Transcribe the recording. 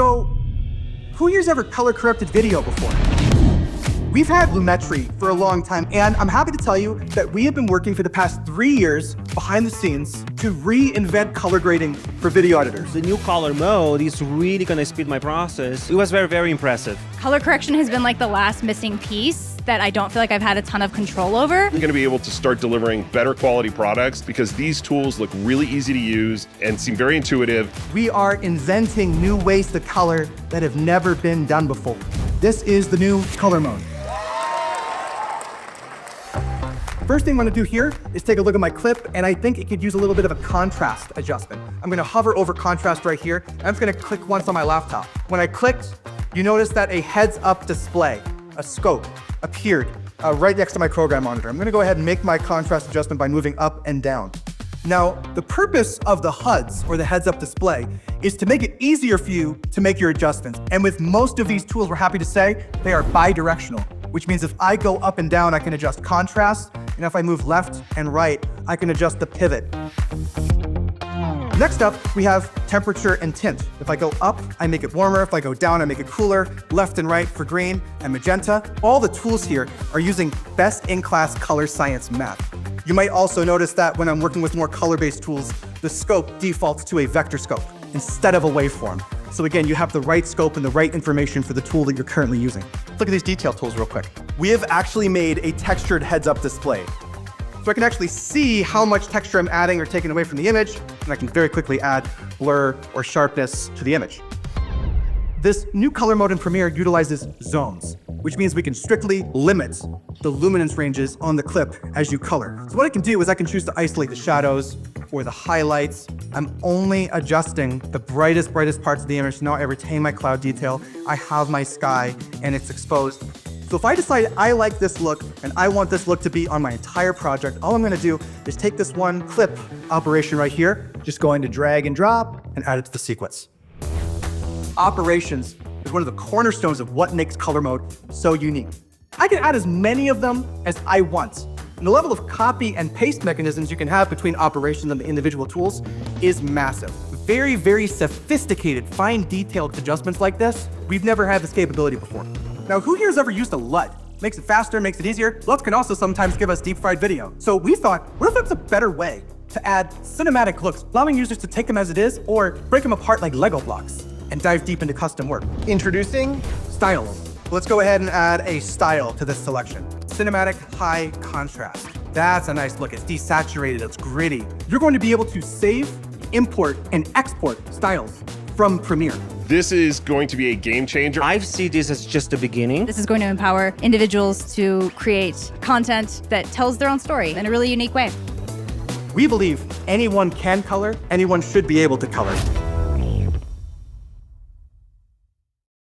So, who here's ever color corrected video before? We've had Lumetri for a long time, and I'm happy to tell you that we have been working for the past 3 years behind the scenes to reinvent color grading for video editors. The new color mode is really gonna speed my process. It was very, very impressive. Color correction has been like the last missing piece that I don't feel like I've had a ton of control over. We're going to be able to start delivering better quality products because these tools look really easy to use and seem very intuitive. We are inventing new ways to color that have never been done before. This is the new color mode. First thing I'm gonna do here is take a look at my clip, and I think it could use a little bit of a contrast adjustment. I'm gonna hover over contrast right here, and I'm just gonna click once on my laptop. When I clicked, you notice that a heads-up display, a scope, appeared right next to my program monitor. I'm gonna go ahead and make my contrast adjustment by moving up and down. Now, the purpose of the HUDs, or the heads-up display, is to make it easier for you to make your adjustments. And with most of these tools, we're happy to say, they are bidirectional, which means if I go up and down, I can adjust contrast, and if I move left and right, I can adjust the pivot. Next up, we have temperature and tint. If I go up, I make it warmer. If I go down, I make it cooler. Left and right for green and magenta. All the tools here are using best-in-class color science math. You might also notice that when I'm working with more color-based tools, the scope defaults to a vector scope instead of a waveform. So again, you have the right scope and the right information for the tool that you're currently using. Look at these detail tools real quick. We have actually made a textured heads-up display. So I can actually see how much texture I'm adding or taking away from the image, and I can very quickly add blur or sharpness to the image. This new color mode in Premiere utilizes zones, which means we can strictly limit the luminance ranges on the clip as you color. So what I can do is I can choose to isolate the shadows or the highlights. I'm only adjusting the brightest parts of the image. Now I retain my cloud detail, I have my sky, and it's exposed. So if I decide I like this look and I want this look to be on my entire project, all I'm gonna do is take this one clip operation right here, just going to drag and drop and add it to the sequence. Operations is one of the cornerstones of what makes color mode so unique. I can add as many of them as I want. And the level of copy and paste mechanisms you can have between operations and the individual tools is massive. Very, very sophisticated, fine detailed adjustments like this, we've never had this capability before. Now, who here has ever used a LUT? Makes it faster, makes it easier. LUTs can also sometimes give us deep fried video. So we thought, what if there's a better way to add cinematic looks, allowing users to take them as it is or break them apart like Lego blocks and dive deep into custom work. Introducing styles. Let's go ahead and add a style to this selection. Cinematic high contrast. That's a nice look. It's desaturated, it's gritty. You're going to be able to save, import, and export styles from Premiere. This is going to be a game changer. I see this as just the beginning. This is going to empower individuals to create content that tells their own story in a really unique way. We believe anyone can color, anyone should be able to color.